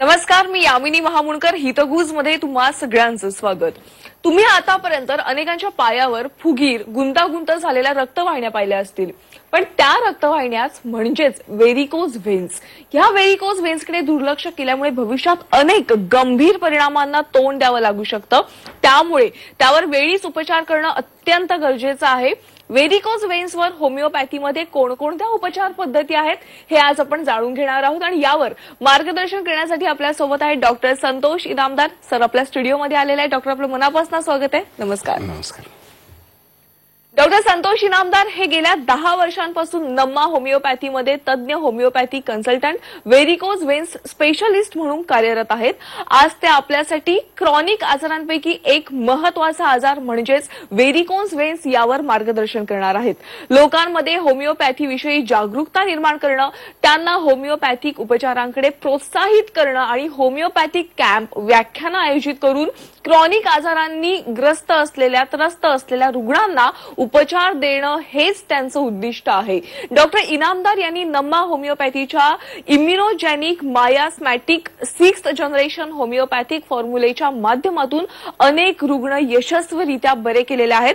नमस्कार, मी यामिनी महामुणकर. हितगुज मध्ये तुम्हा सगळ्यांचं स्वागत. तुम्ही आतापर्यंत अनेकांच्या पायावर फुगीर गुंतागुंत झालेल्या रक्तवाहिन्या पाहिल्या असतील, पण त्या रक्तवाहिन्याच म्हणजेच व्हेरिकोज व्हेन्स. ह्या व्हेरिकोज व्हेन्सकडे दुर्लक्ष केल्यामुळे भविष्यात अनेक गंभीर परिणामांना तोंड द्यावं लागू शकतं. त्यामुळे त्यावर वेळीच उपचार करणं अत्यंत गरजेचं आहे. व्हेरिकोज व्हेन्सवर होमिओपॅथीमध्ये कोणकोणत्या उपचार पद्धती आहेत हे आज आपण जाणून घेणार आहोत आणि यावर मार्गदर्शन करण्यासाठी आपल्यासोबत आहेत डॉक्टर संतोष इनामदार. सर आपल्या स्टुडिओमध्ये आलेले आहे. डॉक्टर, आपलं मनापासून स्वागत आहे. नमस्कार. नमस्कार. डॉक्टर संतोष इनामदार हे गेल्या 10 वर्षांपासून नम्मा होमिओपॅथीमध्ये तज्ञ होमिओपॅथी कन्सल्टंट, व्हेरिकोज व्हेन्स स्पेशलिस्ट म्हणून कार्यरत आहेत. आज ते आपल्यासाठी क्रॉनिक आजारांपैकी एक महत्वाचा आजार म्हणजेच व्हेरिकोज व्हेन्स यावर मार्गदर्शन करणार आहेत. लोकांमध्ये होमिओपॅथीविषयी जागरूकता निर्माण करणं, त्यांना होमिओपॅथिक उपचारांकडे प्रोत्साहित करणं आणि होमिओपॅथिक कॅम्प, व्याख्यानं आयोजित करून क्रॉनिक आजारांनी त्रस्त असलेल्या रुग्णांना उपचार देणं हेच त्यांचं उद्दिष्ट आहे. डॉक्टर इनामदार यांनी नम्मा होमिओपॅथीच्या इम्युनोजेनिक मायास्मॅटिक 6th जनरेशन होमिओपॅथिक फॉर्म्युलेच्या माध्यमातून अनेक रुग्ण यशस्वीरित्या बरे केलेले आहेत.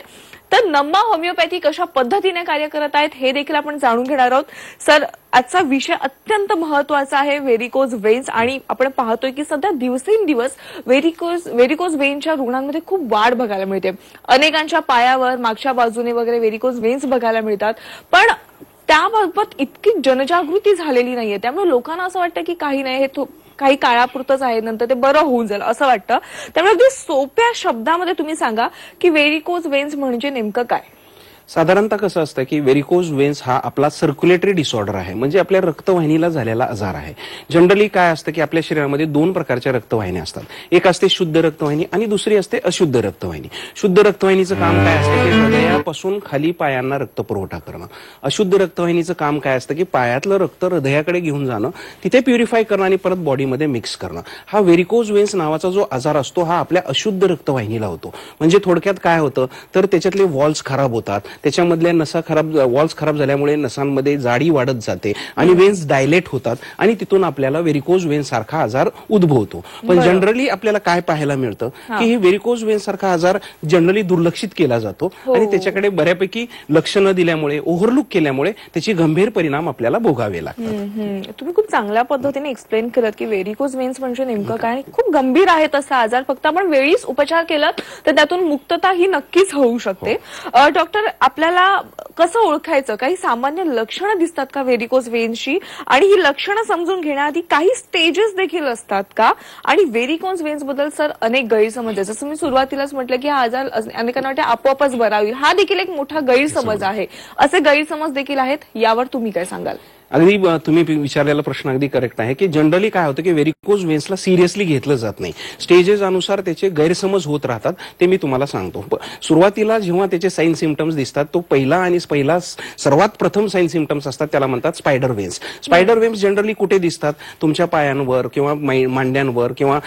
तर नम्मा होमिओपॅथी कशा पद्धतीने कार्य करत आहेत हे देखील आपण जाणून घेणार आहोत. सर, आजचा विषय अत्यंत महत्वाचा आहे, व्हेरिकोज व्हेन्स. आणि आपण पाहतोय की सध्या दिवसेंदिवस व्हेरिकोज व्हेन्सच्या रुग्णांमध्ये खूप वाढ बघायला मिळते. अनेकांच्या पायावर मागच्या बाजूने वगैरे व्हेरिकोज व्हेन्स बघायला मिळतात, पण त्याबाबत इतकी जनजागृती झालेली नाहीये. त्यामुळे लोकांना असं वाटतं की काही नाही, हे काही काळापुरतच आहे, नंतर ते बरं होऊन जाईल असं वाटतं. त्यामुळे अगदी सोप्या शब्दामध्ये तुम्ही सांगा की व्हेरिकोज व्हेन्स म्हणजे नेमकं काय? साधारणतः कसं असतं की व्हेरिकोज व्हेन्स हा आपला सर्क्युलेटरी डिसऑर्डर आहे, म्हणजे आपल्या रक्तवाहिनीला झालेला आजार आहे. जनरली काय असतं की आपल्या शरीरामध्ये 2 प्रकारच्या रक्तवाहिन्या असतात. एक असते शुद्ध रक्तवाहिनी आणि दुसरी असते अशुद्ध रक्तवाहिनी. शुद्ध रक्तवाहिनीचं काम काय असतं की हृदयापासून खाली पायांना रक्तपुरवठा करणं. अशुद्ध रक्तवाहिनीचं काम काय असतं की पायातलं रक्त हृदयाकडे घेऊन जाणं, तिथे प्युरिफाय करणं आणि परत बॉडीमध्ये मिक्स करणं. हा व्हेरिकोज व्हेन्स नावाचा जो आजार असतो हा आपल्या अशुद्ध रक्तवाहिनीला होतो. म्हणजे थोडक्यात काय होतं तर त्याच्यातले वॉल्स खराब होतात, त्याच्यामधल्या नसा वॉल्स खराब झाल्यामुळे नसांमध्ये जाडी वाढत जाते आणि वेन्स डायलेट होतात आणि तिथून आपल्याला व्हेरिकोज व्हेन्स सारखा आजार उद्भवतो. पण जनरली आपल्याला काय पाहायला मिळतं की ही व्हेरिकोज व्हेन्स सारखा आजार जनरली दुर्लक्षित केला जातो आणि त्याच्याकडे बऱ्यापैकी लक्ष न दिल्यामुळे, ओव्हरलुक केल्यामुळे त्याचे गंभीर परिणाम आपल्याला भोगावे लागतात. तुम्ही खूप चांगल्या पद्धतीने एक्सप्लेन केलं की व्हेरिकोज व्हेन्स म्हणजे नेमकं काय. खूप गंभीर आहे तसा आजार, फक्त आपण वेळीच उपचार केला तर त्यातून मुक्तता ही नक्कीच होऊ शकते. डॉक्टर, आपल्याला कसं ओळखायचं? काही सामान्य लक्षणं दिसतात का व्हेरिकोज व्हेन्सची? आणि ही लक्षणं समजून घेण्याआधी काही स्टेजेस देखील असतात का? आणि व्हेरिकोज व्हेन्स बद्दल सर अनेक गैरसमज आहे. जसं मी सुरुवातीलाच म्हटलं की हा आजार अनेकांना वाटते आपोआपच बरा होईल, हा देखील एक मोठा गैरसमज आहे. असे गैरसमज देखील आहेत, यावर तुम्ही काय सांगाल? अगदी तुम्ही विचारलेला प्रश्न अगदी करेक्ट आहे की जनरली काय होतं की व्हेरिकोज व्हेन्सला सिरियसली घेतलं जात नाही. स्टेजेस अनुसार त्याचे गैरसमज होत राहतात. ते मी तुम्हाला सांगतो. सुरुवातीला जेव्हा त्याचे साईन सिम्पटम्स दिसतात, तो पहिला सर्वात प्रथम साईन सिम्पटम्स असतात, त्याला म्हणतात स्पायडर व्हेन्स. स्पायडर व्हेन्स जनरली कुठे दिसतात? तुमच्या पायांवर किंवा मांड्यांवर किंवा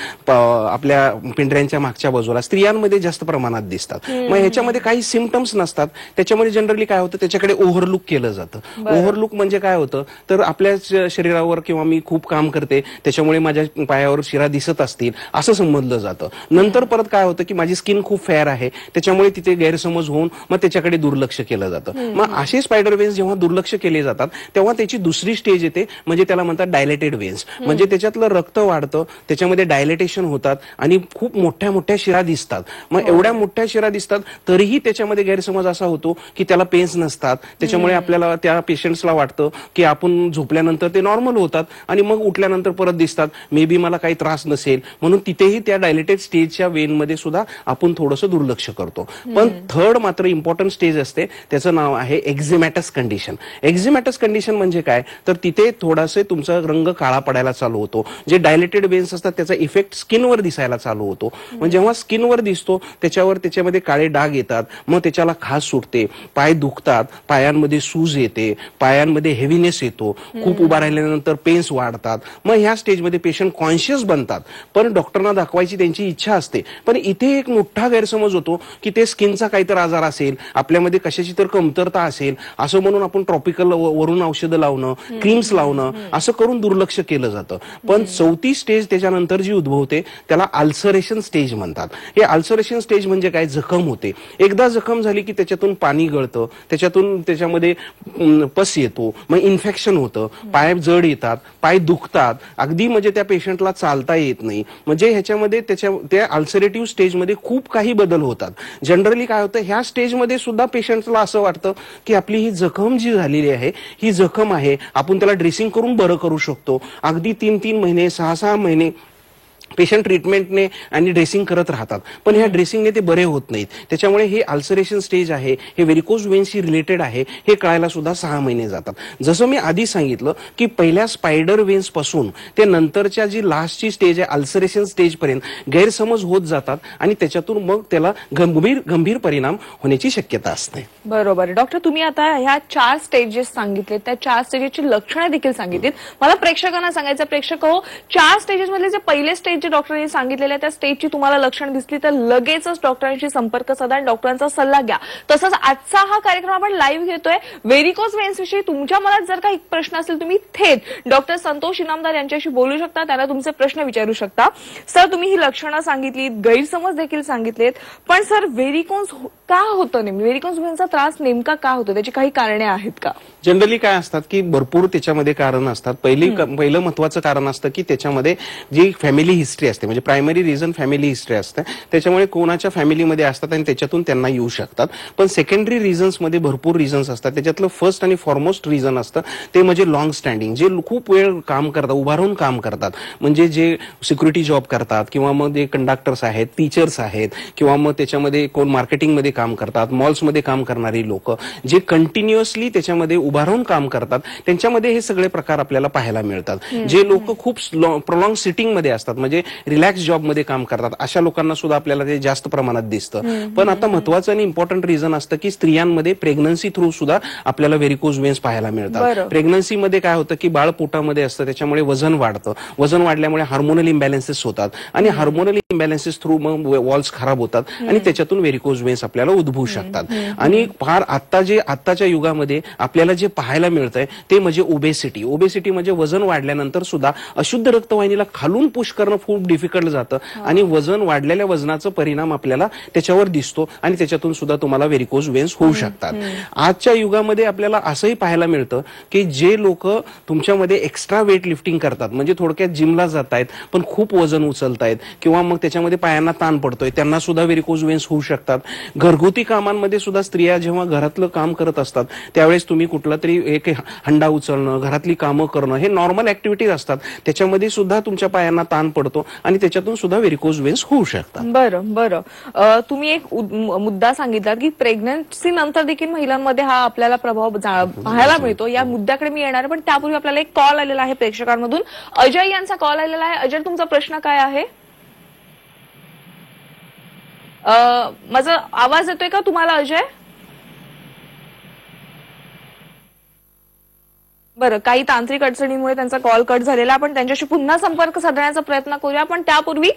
आपल्या पिंढऱ्यांच्या मागच्या बाजूला स्त्रियांमध्ये जास्त प्रमाणात दिसतात. मग ह्याच्यामध्ये काही सिम्पटम्स नसतात. त्याच्यामध्ये जनरली काय होतं, त्याच्याकडे ओव्हरलुक केलं जातं. ओव्हरलुक म्हणजे काय होतं तर आपल्या शरीरावर किंवा मी खूप काम करते त्याच्यामुळे माझ्या पायावर शिरा दिसत असतील असं समजलं जातं. नंतर परत काय होतं की माझी स्किन खूप फेअर आहे, त्याच्यामुळे तिथे गैरसमज होऊन मग त्याच्याकडे दुर्लक्ष केलं जातं. मग असे स्पायडर व्हेन्स जेव्हा दुर्लक्ष केले जातात तेव्हा त्याची दुसरी स्टेज येते, म्हणजे त्याला म्हणतात डायलेटेड व्हेन्स. म्हणजे त्याच्यातलं रक्त वाढतं, त्याच्यामध्ये डायलेटेशन होतात आणि खूप मोठ्या मोठ्या शिरा दिसतात. मग एवढ्या मोठ्या शिरा दिसतात तरीही त्याच्यामध्ये गैरसमज असा होतो की त्याला पेन्स नसतात. त्याच्यामुळे आपल्याला त्या पेशंट्सला वाटतं की आपण झोपल्यानंतर ते नॉर्मल होतात आणि मग उठल्यानंतर परत दिसतात, मे बी मला काही त्रास नसेल म्हणून तिथेही त्या डायलेटेड स्टेजच्या वेनमध्ये सुद्धा आपण थोडंसं दुर्लक्ष करतो. पण थर्ड मात्र इम्पॉर्टंट स्टेज असते, त्याचं नाव आहे एक्झिमॅटस कंडिशन. एक्झिमॅटस कंडिशन म्हणजे काय तर तिथे थोडासे तुमचा रंग काळा पडायला चालू होतो. जे डायलेटेड वेन्स असतात त्याचा इफेक्ट स्किनवर दिसायला चालू होतो. म्हणजे जेव्हा स्किनवर दिसतो त्याच्यामध्ये काळे डाग येतात, मग त्याच्याला खाज सुटते, पाय दुखतात, पायांमध्ये सूज येते, पायांमध्ये हेवीनेस येतो, खूप उभा राहिल्यानंतर पेन्स वाढतात. मग ह्या स्टेजमध्ये पेशंट कॉन्शियस बनतात, पण डॉक्टरना दाखवायची त्यांची इच्छा असते. पण इथे एक मोठा गैरसमज होतो की ते स्किनचा काहीतरी आजार असेल, आपल्यामध्ये कशाची तर कमतरता असेल असं म्हणून आपण ट्रॉपिकल वरून औषधं लावणं, क्रीम्स लावणं असं करून दुर्लक्ष केलं जातं. पण 4थी स्टेज त्याच्यानंतर जी उद्भवते त्याला अल्सरेशन स्टेज म्हणतात. हे अल्सरेशन स्टेज म्हणजे काय, जखम होते. एकदा जखम झाली की त्याच्यातून पाणी गळतं, त्याच्यामध्ये पस येतो, मग इन्फेक्शन होतं, पाय जड येतात, पाय दुखतात, अगदी म्हणजे त्या पेशंटला चालता येत नाही. म्हणजे ह्याच्यामध्ये त्या अल्सरेटिव्ह स्टेजमध्ये खूप काही बदल होतात. जनरली काय होतं, ह्या स्टेजमध्ये सुद्धा पेशंटला असं वाटतं की आपली ही जखम जी झालेली आहे ही जखम आहे, आपण त्याला ड्रेसिंग करून बरं करू शकतो. अगदी 3-3 महिने 6-6 महिने पेशंट ट्रीटमेंटने आणि ड्रेसिंग करत राहतात, पण ह्या ड्रेसिंगने ते बरे होत नाहीत. त्याच्यामुळे हे अल्सरेशन स्टेज आहे, हे व्हेरिकोज वेन्सशी रिलेटेड आहे, हे कळायला सुद्धा 6 महिने जातात. जसं मी आधी सांगितलं की पहिल्या स्पायडर वेन्स पासून ते नंतरच्या जी लास्टची स्टेज आहे अल्सरेशन स्टेज पर्यंत गैरसमज होत जातात आणि त्याच्यातून मग त्याला गंभीर परिणाम होण्याची शक्यता असते. बरोबर. डॉक्टर, तुम्ही आता ह्या 4 स्टेजेस सांगितले, त्या 4 स्टेजेसची लक्षणे देखील सांगितलीत. मला प्रेक्षकांना सांगायचं, प्रेक्षक हो, 4 स्टेजेस मधले जे पहिले स्टेज जे डॉक्टरांनी सांगितलेल्या त्या स्टेजची तुम्हाला लक्षण दिसली तर लगेचच डॉक्टरांशी संपर्क साधा आणि डॉक्टरांचा सल्ला घ्या. तसंच आजचा हा कार्यक्रम आपण लाईव्ह घेतोय. व्हेरिकोज वेन्स विषयी तुमच्या मनात जर काही प्रश्न असेल, तुम्ही थेट डॉक्टर संतोष इनामदार यांच्याशी बोलू शकता, त्यांना तुमचे प्रश्न विचारू शकता. सर, तुम्ही ही लक्षणं सांगितलीत, गैरसमज देखील सांगितलेत, पण सर व्हेरिकोज का होतं, नेमकं व्हेरिकोज वेन्सचा त्रास नेमका का होतो, त्याची काही कारणे आहेत का? जनरली काय असतात की भरपूर त्याच्यामध्ये कारण असतात. पहिलं महत्वाचं कारण असतं की त्याच्यामध्ये जी फॅमिली हिस्ट्री असते, म्हणजे प्रायमरी रिझन फॅमिली हिस्ट्री असते, त्याच्यामुळे कोणाच्या फॅमिलीमध्ये असतात आणि त्याच्यातून त्यांना येऊ शकतात. पण सेकंडरी रिझन्स मध्ये भरपूर रिझन्स असतात. त्याच्यातलं फर्स्ट आणि फॉरमोस्ट रिझन असतं ते म्हणजे लॉंग स्टँडिंग, जे खूप वेळ काम करतात, उभा राहून काम करतात, म्हणजे जे सिक्युरिटी जॉब करतात किंवा मग जे कंडक्टर्स आहेत, टीचर्स आहेत, किंवा मग त्याच्यामध्ये कोण मार्केटिंगमध्ये काम करतात, मॉल्समध्ये काम करणारी लोक जे कंटिन्युअसली त्याच्यामध्ये उभा राहून काम करतात, त्यांच्यामध्ये हे सगळे प्रकार आपल्याला पाहायला मिळतात. जे लोक खूप प्रोलॉंग सिटिंग मध्ये असतात, म्हणजे रिलॅक्स जॉब मध्ये काम करतात, अशा लोकांना सुद्धा आपल्याला ते जास्त प्रमाणात दिसतं. पण आता महत्वाचं आणि इम्पॉर्टंट रिझन असतं की स्त्रियांमध्ये प्रेग्नन्सी थ्रू सुद्धा आपल्याला व्हेरिकोज वेन्स पाहायला मिळतात. प्रेग्नन्सीमध्ये काय होतं की बाळ पोटामध्ये असतं, त्याच्यामुळे वजन वाढतं, वजन वाढल्यामुळे हार्मोनल इम्बॅलन्सेस होतात आणि हार्मोनल इम्बॅलन्सेस थ्रू मग वॉल्स खराब होतात आणि त्याच्यातून व्हेरिकोज वेन्स आपल्याला उद्भवू शकतात. आणि फार आत्ताच्या युगामध्ये आपल्याला जे पाहायला मिळतंय ते म्हणजे ओबेसिटी. ओबेसिटी म्हणजे वजन वाढल्यानंतर सुद्धा अशुद्ध रक्तवाहिनीला खालून पुश करणं खूप डिफिकल्ट जातं आणि वजन वाढलेल्या वजनाचा परिणाम आपल्याला त्याच्यावर दिसतो आणि त्याच्यातून सुद्धा तुम्हाला व्हेरिकोज वेन्स होऊ शकतात. आजच्या युगामध्ये आपल्याला असंही पाहायला मिळतं की जे लोक तुमच्यामध्ये एक्स्ट्रा वेट लिफ्टिंग करतात, म्हणजे थोडक्यात जिमला जात आहेत पण खूप वजन उचलतायत किंवा मग त्याच्यामध्ये पायांना ताण पडतोय, त्यांना सुद्धा व्हेरिकोज वेन्स होऊ शकतात. घरगुती कामांमध्ये सुद्धा स्त्रिया जेव्हा घरातलं काम करत असतात त्यावेळेस तुम्ही कुठला तरी एक हंडा उचलणं, घरातली कामं करणं, हे नॉर्मल ऍक्टिव्हिटीज असतात, त्याच्यामध्ये सुद्धा तुमच्या पायांना ताण पडतो आणि त्याच्यातून सुद्धा व्हेरिकोज वेन्स होऊ शकतात. बरं. तुम्ही एक मुद्दा सांगितला की प्रेग्नन्सी नंतर देखील महिलांमध्ये हा आपल्याला प्रभाव पाहायला मिळतो. या मुद्द्याकडे मी येणार, पण त्यापूर्वी आपल्याला एक कॉल आलेला आहे प्रेक्षकांमधून. अजय यांचा कॉल आलेला आहे. अजय, तुमचा प्रश्न काय आहे? माझा आवाज येतोय का तुम्हाला अजय? बरं, काही तांत्रिक अडचणीमुळे त्यांचा कॉल कट झालेला. आपण त्यांच्याशी पुन्हा संपर्क साधण्याचा प्रयत्न करूया, पण त्यापूर्वी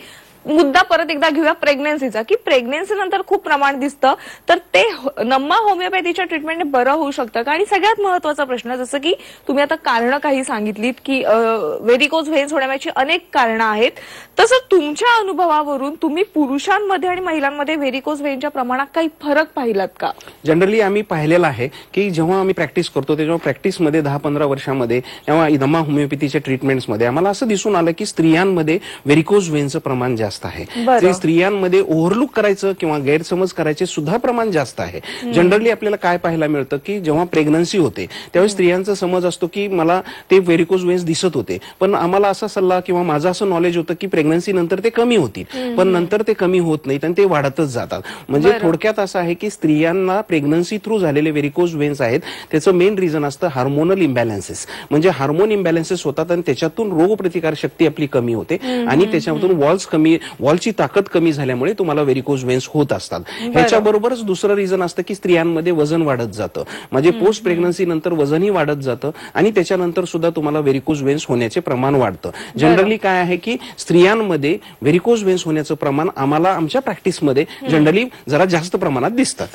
मुद्दा परत एकदा घेऊया प्रेग्नन्सीचा, की प्रेग्नन्सी नंतर खूप प्रमाण दिसतं, तर ते नम्मा होमिओपॅथीच्या ट्रीटमेंटने बरं होऊ शकतं का? आणि सगळ्यात महत्वाचा प्रश्न, जसं की तुम्ही आता कारणं काही सांगितलीत की व्हेरिकोज व्हेन्स होण्याची अनेक कारणं आहेत, तसं तुमच्या अनुभवावरून तुम्ही पुरुषांमध्ये आणि महिलांमध्ये व्हेरिकोज व्हेन्सच्या प्रमाणात काही फरक पाहिलात का? जनरली आम्ही पाहिलेलं आहे की जेव्हा आम्ही प्रॅक्टिस करतो तेव्हा प्रॅक्टिसमध्ये 10-15 वर्षामध्ये तेव्हा नम्मा होमिओपॅथीच्या ट्रीटमेंट्समध्ये आम्हाला असं दिसून आलं की स्त्रियांमध्ये व्हेरिकोज व्हेन्सचं प्रमाण जास्त आहे. ते स्त्रियांमध्ये ओव्हरलुक करायचं किंवा गैरसमज करायचे सुद्धा प्रमाण जास्त आहे. जनरली आपल्याला काय पाहायला मिळतं की जेव्हा प्रेग्नन्सी होते त्यावेळी स्त्रियांचा समज असतो की मला ते व्हेरिकोज वेन्स दिसत होते, पण आम्हाला असा सल्ला किंवा माझं असं नॉलेज होतं की प्रेग्नन्सी नंतर ते कमी होतील, पण नंतर ते कमी होत नाहीत आणि ते वाढतच जातात. म्हणजे थोडक्यात असं आहे की स्त्रियांना प्रेग्नन्सी थ्रू झालेले व्हेरिकोज वेन्स आहेत, त्याचं मेन रिझन असतं हार्मोनल इम्बॅलन्सेस. म्हणजे हार्मोन इम्बॅलन्सेस होतात आणि त्याच्यातून रोगप्रतिकार शक्ती आपली कमी होते आणि त्याच्यातून वॉल्स कमी वॉलची ताकद कमी झाल्यामुळे तुम्हाला व्हेरिकोज वेन्स होत असतात. ह्याच्याबरोबरच दुसरं रिझन असतं की स्त्रियांमध्ये वजन वाढत जातं, म्हणजे पोस्ट प्रेग्नन्सी नंतर वजनही वाढत जातं आणि त्याच्यानंतर सुद्धा तुम्हाला व्हेरिकोज वेन्स होण्याचे प्रमाण वाढतं. जनरली काय आहे की स्त्रियांमध्ये व्हेरिकोज वेन्स होण्याचं प्रमाण आम्हाला आमच्या प्रॅक्टिसमध्ये जनरली जरा जास्त प्रमाणात दिसतात.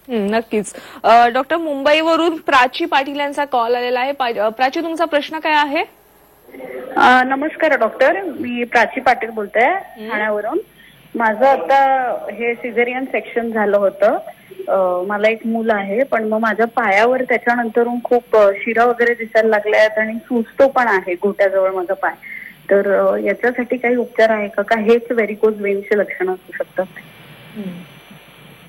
नक्कीच. डॉक्टर, मुंबईवरून प्राची पाटील यांचा कॉल आलेला आहे. प्राची, तुमचा प्रश्न काय आहे? नमस्कार डॉक्टर, मी प्राची पाटील बोलते ठाण्यावरून. माझं आता हे सिझेरियन सेक्शन झालं होतं. मला एक मूल आहे, पण मग माझ्या पायावर त्याच्यानंतरून खूप शिरा वगैरे दिसायला लागल्यात आणि सुजतो पण आहे घोट्याजवळ माझा पाय. तर याच्यासाठी काही उपचार आहे का हेच व्हेरिकोज वेन्सचे लक्षण असू शकतात?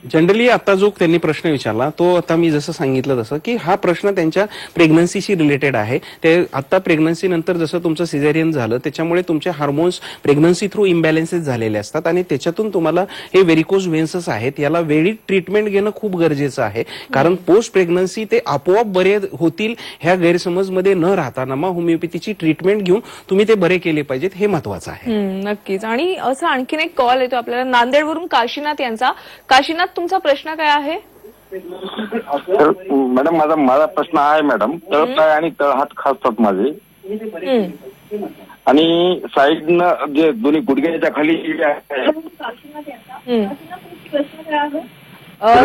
जनरली आता जो त्यांनी प्रश्न विचारला तो आता मी जसं सांगितलं तसं की हा प्रश्न त्यांच्या प्रेग्नन्सीशी रिलेटेड आहे. ते आता प्रेग्नन्सी नंतर जसं तुमचं सिझेरियन झालं त्याच्यामुळे तुमचे हार्मोन्स प्रेग्नन्सी थ्रू इम्बॅलन्सेस झालेले असतात आणि त्याच्यातून तुम्हाला हे व्हेरिकोज वेन्सच आहेत. याला वेळी ट्रीटमेंट घेणं खूप गरजेचं आहे, कारण पोस्ट प्रेग्नन्सी ते आपोआप बरे होतील ह्या गैरसमजमध्ये न राहता नमा होमिओपॅथीची ट्रीटमेंट घेऊन तुम्ही ते बरे केले पाहिजेत, हे महत्वाचं आहे. नक्कीच. आणि असं आणखीन एक कॉल येतो आपल्याला नांदेडवरून काशीनाथ यांचा. काशीनाथ, तुमचा प्रश्न काय आहे? मॅडम माझा प्रश्न आहे मॅडम, तळपाय आणि तळहात खासतात माझे आणि साईडनं जे दोन्ही गुडघ्याच्या खाली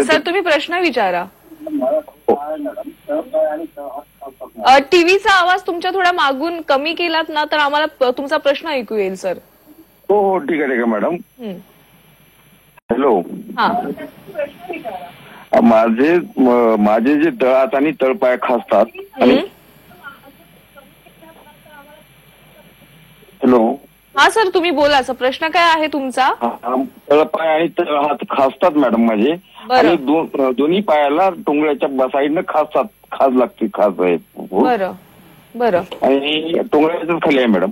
सर, तुम्ही प्रश्न विचारा. टीव्हीचा आवाज तुमच्या थोडा मागून कमी केलात ना तर आम्हाला तुमचा प्रश्न ऐकू येईल सर. हो ठीक आहे मॅडम. हॅलो, माझे जे तळहात आणि तळपाय खासतात आणि हॅलो. हा सर, तुम्ही बोला. प्रश्न काय आहे तुमचा? तळपाय आणि तळहात खासतात मॅडम माझे आणि दोन्ही पायाला टोंगळ्याच्या साईडनं खास लागते, खास आहे. बरं. आणि टोंगळ्याच्याच खाली आहे मॅडम.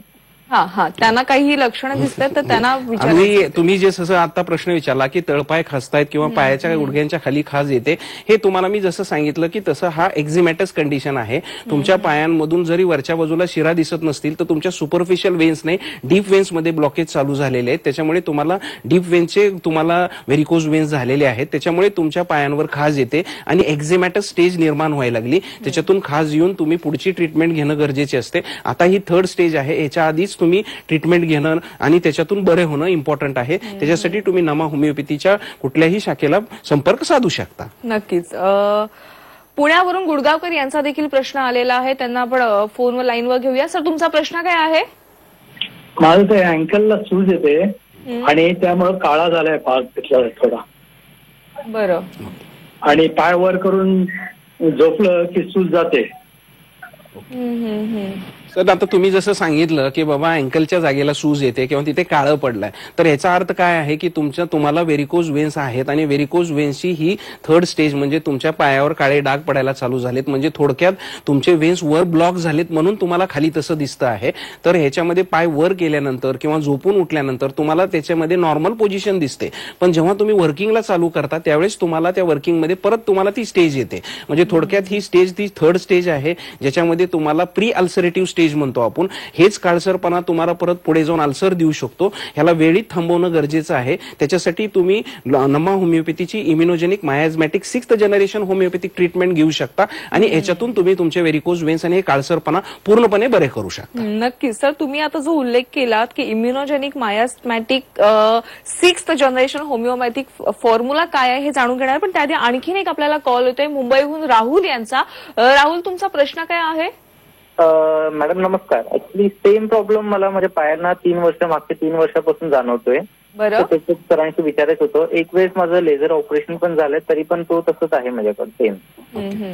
हा, त्यांना काही लक्षणं दिसतात तर त्यांना आणि तुम्ही जे जसं आता प्रश्न विचारला की तळपाय खासतायत किंवा पायाच्या गुडघ्यांच्या खाली खाज येते, हे तुम्हाला मी जसं सांगितलं की तसं हा एक्झिमॅटस कंडिशन आहे. तुमच्या पायांमधून जरी वरच्या बाजूला शिरा दिसत नसतील तर तुमच्या सुपरफिशियल वेन्सने डीप वेन्समध्ये ब्लॉकेज चालू झालेले आहेत. त्याच्यामुळे तुम्हाला डीप वेन्सचे तुम्हाला व्हेरिकोज वेन्स झालेले आहेत. त्याच्यामुळे तुमच्या पायांवर खाज येते आणि एक्झिमॅटस स्टेज निर्माण व्हायला लागली. त्याच्यातून खाज येऊन तुम्ही पुढची ट्रीटमेंट घेणं गरजेचे असते. आता ही थर्ड स्टेज आहे. याच्या आधीच तुम्ही ट्रीटमेंट घेणं आणि त्याच्यातून बरे होणं इम्पॉर्टंट आहे. त्याच्यासाठी तुम्ही नमा होमिओपॅथीच्या कुठल्याही शाखेला संपर्क साधू शकता. नक्कीच. पुण्यावरून गुडगावकर यांचा देखील प्रश्न आलेला आहे, त्यांना आपण फोनवर लाईनवर घेऊया. सर, तुमचा प्रश्न काय आहे? माझं ते अँकलला सूज येते आणि त्यामुळे काळा झालाय पाय थोडा. बरं. आणि पाय वर करून झोपलं की सूज जाते. सर, आता तुम्ही जसं सांगितलं की बाबा अँकलच्या जागेला सूज येते किंवा तिथे काळं पडलंय, तर याचा अर्थ काय आहे की तुम्हाला व्हेरिकोज वेन्स आहेत आणि व्हेरिकोज वेन्सची ही थर्ड स्टेज म्हणजे तुमच्या पायावर काळे डाग पडायला चालू झालेत. म्हणजे थोडक्यात तुमचे वेन्स वर ब्लॉक झालेत म्हणून तुम्हाला खाली तसं दिसतं आहे. तर ह्याच्यामध्ये पाय वर केल्यानंतर किंवा झोपून उठल्यानंतर तुम्हाला त्याच्यामध्ये नॉर्मल पोझिशन दिसते, पण जेव्हा तुम्ही वर्किंगला चालू करता त्यावेळेस तुम्हाला त्या वर्किंगमध्ये परत तुम्हाला ती स्टेज येते. म्हणजे थोडक्यात ही स्टेज ती थर्ड स्टेज आहे, ज्याच्यामध्ये तुम्हाला प्री अल्सरेटिव्ह स्टेज म्हणतो आपण. हेच काळसरपणा तुम्हाला परत पुढे जाऊन अल्सर देऊ शकतो. ह्याला वेळीत थांबवणं गरजेचं आहे. त्याच्यासाठी तुम्ही नमा होमिओपॅथीची immunogenic miasmatic 6th generation homeopathic treatment घेऊ शकता आणि याच्यातून तुम्ही तुमचे व्हेरिकोज वेन्स आणि हे काळसरपणा पूर्णपणे बरे करू शकता. नक्कीच. सर, तुम्ही आता जो उल्लेख केलात की immunogenic miasmatic 6th generation homeopathic formula काय आहे हे जाणून घेणार, पण त्याआधी आणखीन एक आपल्याला कॉल येतोय मुंबईहून राहुल यांचा. राहुल, तुमचा प्रश्न काय आहे? मॅडम नमस्कार. ऍक्च्युली सेम प्रॉब्लेम मला माझ्या पायांना मागच्या 3 वर्षापासून जाणवतोय. त्याच्यात सरांशी विचारायचं होतं. एक वेळेस माझं लेझर ऑपरेशन पण झालंय, तरी पण तो तसंच आहे माझ्याकडे सेम.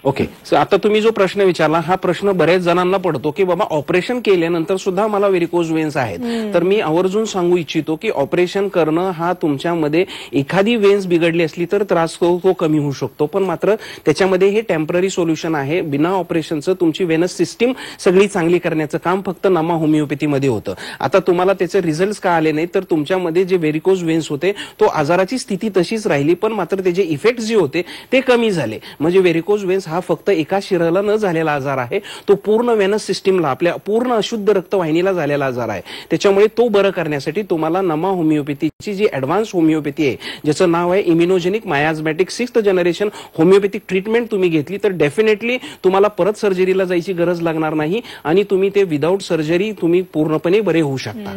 ओके. आता तुम्ही जो प्रश्न विचारला हा प्रश्न बऱ्याच जणांना पडतो की बाबा ऑपरेशन केल्यानंतर सुद्धा मला व्हेरिकोज वेन्स आहेत. तर मी आवर्जून सांगू इच्छितो की ऑपरेशन करणं हा तुमच्यामध्ये एखादी वेन्स बिघडली असली तर त्रास तो कमी होऊ शकतो, पण मात्र त्याच्यामध्ये हे टेम्पररी सोल्युशन आहे. बिना ऑपरेशनचं तुमची वेनस सिस्टीम सगळी चांगली करण्याचं काम फक्त नमा होमिओपॅथीमध्ये होतं. आता तुम्हाला त्याचे रिझल्ट का आले नाही तर तुमच्यामध्ये जे व्हेरिकोज वेन्स होते तो आजाराची स्थिती तशीच राहिली, पण मात्र त्याचे इफेक्ट जे होते ते कमी झाले. म्हणजे व्हेरिकोज वेन्स हा फक्त एका शिराला न झालेला आजार आहे, तो पूर्ण वेनस सिस्टीमला, आपल्या पूर्ण अशुद्ध रक्तवाहिनीला झालेला आजार आहे. त्याच्यामुळे तो बरं करण्यासाठी तुम्हाला नमा होमिओपॅथीची जी ऍडव्हान्स होमिओपॅथी आहे, ज्याचं नाव आहे immunogenic miasmatic 6th generation homeopathic treatment तुम्ही घेतली तर डेफिनेटली तुम्हाला परत सर्जरीला जायची गरज लागणार नाही आणि तुम्ही ते विदाऊट सर्जरी तुम्ही पूर्णपणे बरे होऊ शकता.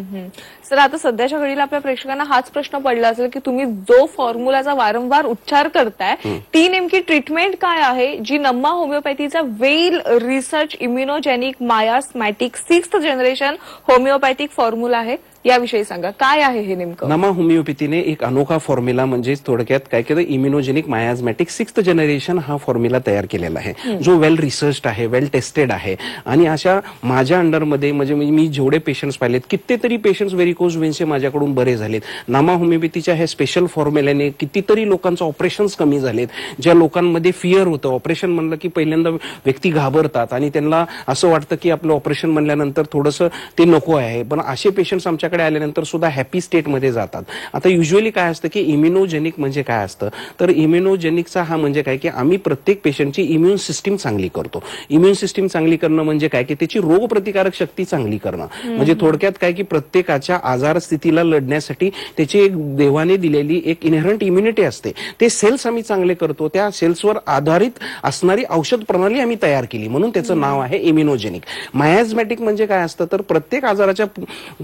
सर, आता सध्याच्या घडीला आपल्या प्रेक्षकांना हाच प्रश्न पडला असेल की तुम्ही जो फॉर्म्युलाचा वारंवार उच्चार करताय ती नेमकी ट्रीटमेंट काय आहे, जी नम्मा होमिओपॅथीचा well research immunogenic miasmatic 6th generation homeopathic formula आहे, याविषयी सांगा. काय आहे हे नेमकं? नमा होमिओपॅथीने एक अनोखा फॉर्म्युला म्हणजे थोडक्यात काय केलं, इम्युनोजेनिक मायाझमॅटिक 6th जनरेशन हा फॉर्म्युला तयार केलेला आहे, जो वेल रिसर्च आहे, वेल टेस्टेड आहे. आणि अशा माझ्या अंडरमध्ये म्हणजे मी जेवढे पेशंट्स पाहिलेत, कितीतरी पेशंट्स व्हेरिकोज वेन्सचे माझ्याकडून बरे झालेत. नमा होमिओपॅथीच्या ह्या स्पेशल फॉर्म्युल्याने कितीतरी लोकांचं ऑपरेशन्स कमी झालेत. ज्या लोकांमध्ये फिअर होतं, ऑपरेशन म्हणलं की पहिल्यांदा व्यक्ती घाबरतात आणि त्यांना असं वाटतं की आपलं ऑपरेशन म्हणल्यानंतर थोडंसं ते नको आहे, पण असे पेशंट्स आमच्याकडे आल्यानंतर सुद्धा हॅपी स्टेटमध्ये जातात. आता युजली काय असतं की इम्युनोजेनिक म्हणजे काय असतं, तर इम्युनोजेनिकचा हा म्हणजे काय की आम्ही प्रत्येक पेशंटची इम्युन सिस्टीम चांगली करतो. इम्युन सिस्टीम चांगली करणं म्हणजे काय की त्याची रोगप्रतिकारक शक्ती चांगली करणं, म्हणजे थोडक्यात काय की प्रत्येकाच्या आजार स्थितीला लढण्यासाठी त्याची एक देवाने दिलेली एक इनहेरंट इम्युनिटी असते. ते सेल्स आम्ही चांगले करतो, त्या सेल्सवर आधारित असणारी औषध प्रणाली आम्ही तयार केली, म्हणून त्याचं नाव आहे इम्युनोजेनिक. मायाझमॅटिक म्हणजे काय असतं, तर प्रत्येक आजाराच्या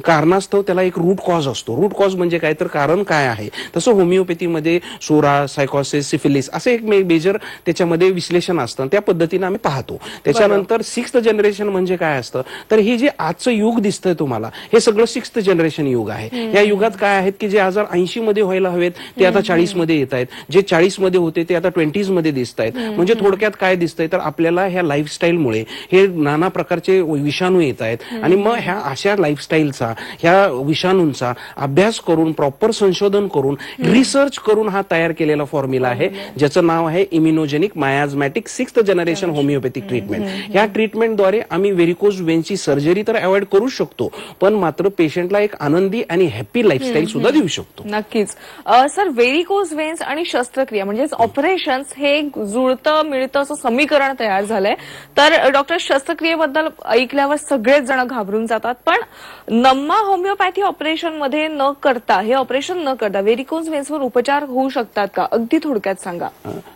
कारणास्तव त्याला एक रूट कॉज असतो. रूट कॉज म्हणजे काय, तर कारण काय आहे. तसं होमिओपॅथीमध्ये सोरा, सायकोसिस, सिफिलिस असं एक मेजर त्याच्यामध्ये विश्लेषण असतं, त्या पद्धतीने आम्ही पाहतो. त्याच्यानंतर 6th जनरेशन म्हणजे काय असतं, तर हे जे आजचं युग दिसतंय तुम्हाला, हे सगळं 6th जनरेशन युग आहे. या युगात काय आहेत की जे आजार 80 मध्ये व्हायला हवेत ते आता 40 मध्ये येत आहेत, जे 40 मध्ये होते ते आता 20s मध्ये दिसत आहेत. म्हणजे थोडक्यात काय दिसतंय, तर आपल्याला ह्या लाईफस्टाईलमुळे हे नाना प्रकारचे विषाणू येत आहेत आणि मग ह्या अशा लाईफस्टाईलचा, ह्या विषाणूंचा अभ्यास करून, प्रॉपर संशोधन करून, रिसर्च करून हा तयार केलेला फॉर्म्युला आहे, ज्याचं नाव आहे immunogenic miasmatic 6th generation homeopathic treatment. या ट्रीटमेंटद्वारे आम्ही व्हेरिकोज वेन्सची सर्जरी तर अवॉइड करू शकतो, पण मात्र पेशंटला एक आनंदी आणि हॅपी लाईफस्टाईल सुद्धा देऊ शकतो. नक्कीच. सर, व्हेरिकोज वेन्स आणि शस्त्रक्रिया म्हणजेच ऑपरेशन्स हे एक जुळतं मिळतं असं समीकरण तयार झालंय. तर डॉक्टर, शस्त्रक्रियेबद्दल ऐकल्यावर सगळेच जण घाबरून जातात, पण नम्मा होमिओपॅथी ऑपरेशन मध्ये न करता, हे ऑपरेशन न करता व्हेरिकोज वेन्सवर उपचार होऊ शकतात का? अगदी थोडक्यात सांगा.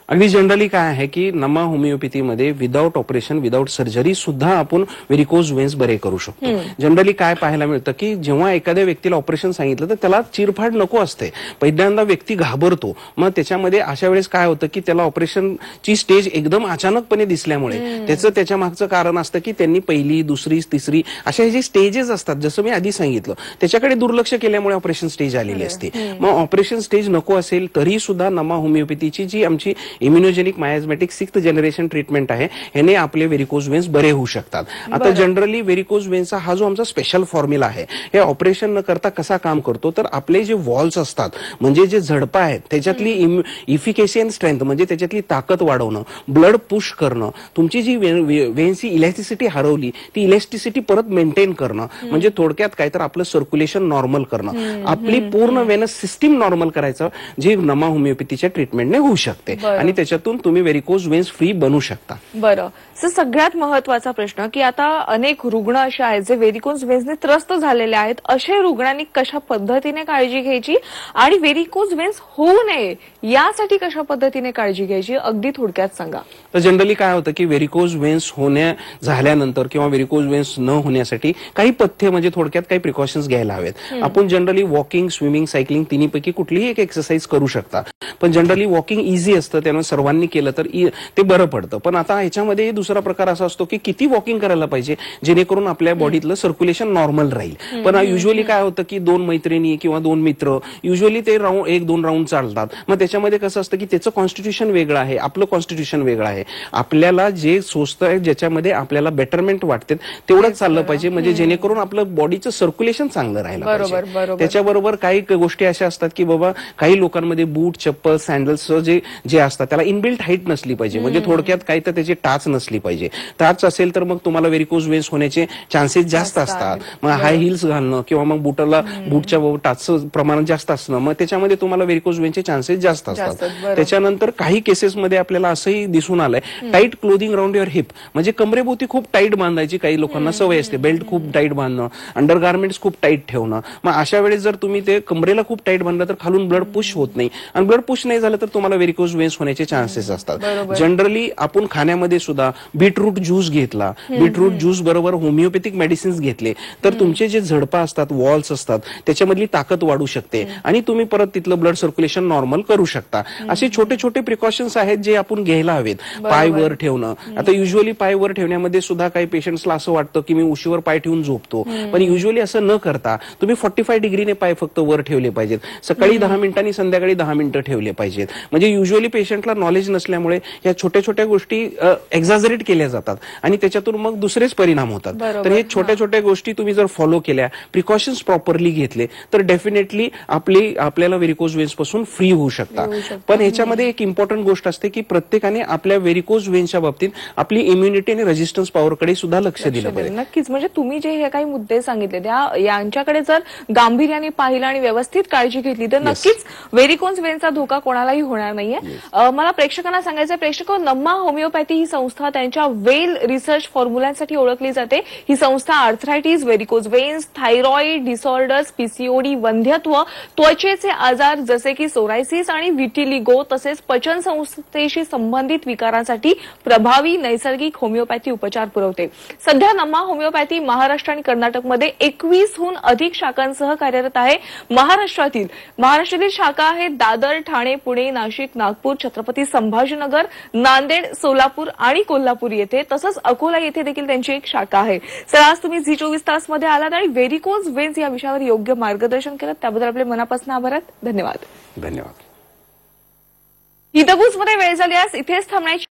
अगदी जनरली काय आहे की नमा होमिओपॅथीमध्ये विदाऊट ऑपरेशन, विदाऊट सर्जरी सुद्धा आपण व्हेरिकोज वेन्स बरे करू शकतो. जनरली काय पाहायला मिळतं की जेव्हा एखाद्या व्यक्तीला ऑपरेशन सांगितलं तर त्याला चिरफाड नको असते, पहिल्यांदा व्यक्ती घाबरतो. मग त्याच्यामध्ये अशा वेळेस काय होतं की त्याला ऑपरेशनची स्टेज एकदम अचानकपणे दिसल्यामुळे त्याच्या मागचं कारण असतं की त्यांनी पहिली, दुसरी, तिसरी अशा जे स्टेजेस असतात, जसं मी आधी सांगितलं, त्याच्याकडे दुर्लक्ष केल्यामुळे ऑपरेशन स्टेज आलेली असते. मग ऑपरेशन स्टेज नको असेल तरी सुद्धा नमा होमिओपॅथीची जी आमची immunogenic miasmatic 6th generation treatment आहे, ह्याने आपले व्हेरिकोज वेन्स बरे होऊ शकतात. आता जनरली व्हेरिकोज वेन्सचा हा जो आमचा स्पेशल फॉर्म्युला आहे, हे ऑपरेशन न करता कसा काम करतो, तर आपले जे वॉल्स असतात, म्हणजे जे झडपा आहेत, त्याच्यातली इफिकेसी अँड स्ट्रेंथ म्हणजे त्याच्यातली ताकद वाढवणं, ब्लड पुश करणं, तुमची जी वेन्सची इलॅस्टिसिटी हरवली ती इलॅस्टिसिटी परत मेंटेन करणं, म्हणजे थोडक्यात काय तर आपलं सर्क्युलेशन नॉर्मल करणं, आपली पूर्ण वेनस सिस्टीम नॉर्मल करायचं, जे नमा होमिओपॅथीच्या ट्रीटमेंटने होऊ शकते आणि त्याच्यातून तुम्ही व्हेरिकोज वेन्स फ्री बनू शकता. बरं सर, सगळ्यात महत्वाचा प्रश्न की आता अनेक रुग्ण असे आहेत जे व्हेरिकोज वेन्सने त्रस्त झालेले आहेत, अशा रुग्णांनी कशा पद्धतीने काळजी घ्यायची आणि व्हेरिकोज वेन्स होऊ नये यासाठी कशा पद्धतीने काळजी घ्यायची, अगदी थोडक्यात सांगा. तर जनरली काय होतं की व्हेरिकोज वेन्स झाल्यानंतर किंवा व्हेरिकोज वेन्स न होण्यासाठी काही पथ्य म्हणजे थोडक्यात काही प्रिकॉशन्स घ्यायला हवेत. आपण जनरली वॉकिंग, स्विमिंग, सायकलिंग तिन्हीपैकी कुठलीही एक एक्सरसाइज करू शकता, पण जनरली वॉकिंग इझी असतं, त्यामुळे सर्वांनी केलं तर ते बरं पडतं. पण आता ह्याच्यामध्ये दुसरा प्रकार असा असतो की किती वॉकिंग करायला पाहिजे जेणेकरून आपल्या बॉडीतलं सर्क्युलेशन नॉर्मल राहील. पण युजली काय होतं की 2 मैत्रिणी किंवा 2 मित्र युजली ते 1-2 राऊंड चालतात. मग त्याच्यामध्ये कसं असतं की त्याचं कॉन्स्टिट्यूशन वेगळं आहे, आपलं कॉन्स्टिट्यूशन वेगळं आहे. आपल्याला जे सोचतं ज्याच्यामध्ये आपल्याला बेटरमेंट वाटते तेवढंच चाललं पाहिजे, म्हणजे जेणेकरून आपलं बॉडीचं सर्क्युलेशन चांगलं राहिलं बरोबर. पाहिजे. त्याच्याबरोबर काही गोष्टी अशा असतात की बाबा काही लोकांमध्ये बूट, चप्पल, सॅन्डल्स जे असतात त्याला इनबिल्ट हाईट नसली पाहिजे. म्हणजे थोडक्यात काही तर त्याची टाच नसली पाहिजे. टाच असेल तर मग तुम्हाला व्हेरिकोज वेन्स होण्याचे चान्सेस जास्त असतात. मग हाय हिल्स घालणं किंवा मग बूटच्या टाचचं प्रमाण जास्त असणं, मग त्याच्यामध्ये तुम्हाला व्हेरिकोज वेन्सचे चान्सेस जास्त असतात. त्याच्यानंतर काही केसेसमध्ये आपल्याला असंही दिसून आलंय, tight clothing round your heap, म्हणजे कमरेभोवती खूप टाईट बांधायची काही लोकांना सवय असते. बेल्ट खूप टाईट बांधणं, अंडरगार्मेंट्स खूप टाईट ठेवणं. मग अशा वेळेस जर तुम्ही ते कमरेला खूप टाईट बांधलं तर खालून ब्लड पुश होत नाही, आणि ब्लड पुश नाही झालं तर तुम्हाला व्हेरिकोज वेन्स होण्याचे चान्सेस असतात. जनरली आपण खाण्यामध्ये सुद्धा बीटरूट ज्यूस घेतला, बीटरूट ज्यूस बरोबर होमिओपॅथिक मेडिसिन्स घेतले तर तुमचे जे झडपा असतात, वॉल्स असतात, त्याच्यामधली ताकद वाढू शकते आणि तुम्ही परत तिथलं ब्लड सर्क्युलेशन नॉर्मल करू शकता. असे छोटे छोटे प्रिकॉशन्स आहेत जे आपण घ्यायला हवेत. पाय वर ठेवणं, आता युजली पाय वर ठेवण्यामध्ये सुद्धा काही पेशंट्सला असं वाटतं की मी उशीवर पाय ठेवून झोपतो, पण युजली असं न करता तुम्ही 45 डिग्रीने पाय फक्त वर ठेवले पाहिजेत. सकाळी 10 मिनिटांनी, संध्याकाळी 10 मिनिटं ठेवले पाहिजेत. म्हणजे युजली पेशंटला नॉलेज नसल्यामुळे या छोट्या छोट्या गोष्टी एक्झॅजरेट केल्या जातात आणि त्याच्यातून मग दुसरेच परिणाम होतात. तर हे छोट्या छोट्या गोष्टी तुम्ही जर फॉलो केल्या, प्रिकॉशन्स प्रॉपरली घेतले तर डेफिनेटली आपल्याला व्हेरिकोज वेन्स पासून फ्री होऊ शकता. पण ह्याच्यामध्ये एक इम्पॉर्टंट गोष्ट असते की प्रत्येकाने आपल्या व्हेरिकोज वेन्सच्या बाबतीत आपली इम्युनिटी आणि रेजिस्टन्स पॉवरकडे सुद्धा लक्ष दिलं पाहिजे. नक्कीच. म्हणजे तुम्ही जे हे काही मुद्दे सांगितले यांच्याकडे जर गांभीर्याने पाहिलं आणि व्यवस्थित काळजी घेतली तर नक्कीच व्हेरिकोज वेन्सचा धोका कोणालाही होणार नाहीये. मला प्रेक्षकांना सांगायचं, प्रेक्षक, नम्मा होमिओपॅथी ही संस्था त्यांच्या वेल रिसर्च फॉर्म्युलांसाठी ओळखली जाते. ही संस्था arthritis, varicose veins, thyroid disorders, PCOD, वंध्यत्व, त्वचेचे आजार जसे की सोरायसिस आणि विटिलिगो तसेच पचन संस्थेशी संबंधित विकारांसाठी प्रभावी नैसर्गिक होमिओपॅथी उपचार पुरवते. सध्या नम्मा होमिओपॅथी महाराष्ट्र आणि कर्नाटकमध्ये 21हून अधिक शाखांसह कार्यरत आहे. महाराष्ट्रातील शाखा आहेत दादर, ठाणे, पुणे, नाशिक, नागपूर, छत्रपती संभाजीनगर, नांदेड, सोलापूर आणि कोल्हापूर येथे, तसंच अकोला येथे देखील त्यांची एक शाखा आहे. सर, आज तुम्ही झी24 तास मध्ये आलात आणि व्हेरिकोज वेन्स या विषयावर योग्य मार्गदर्शन केलं, त्याबद्दल आपले मनापासून आभार आहेत. धन्यवाद. धन्यवाद. हितगुजमध्ये वेळ झाली, आज इथेच थांबण्याची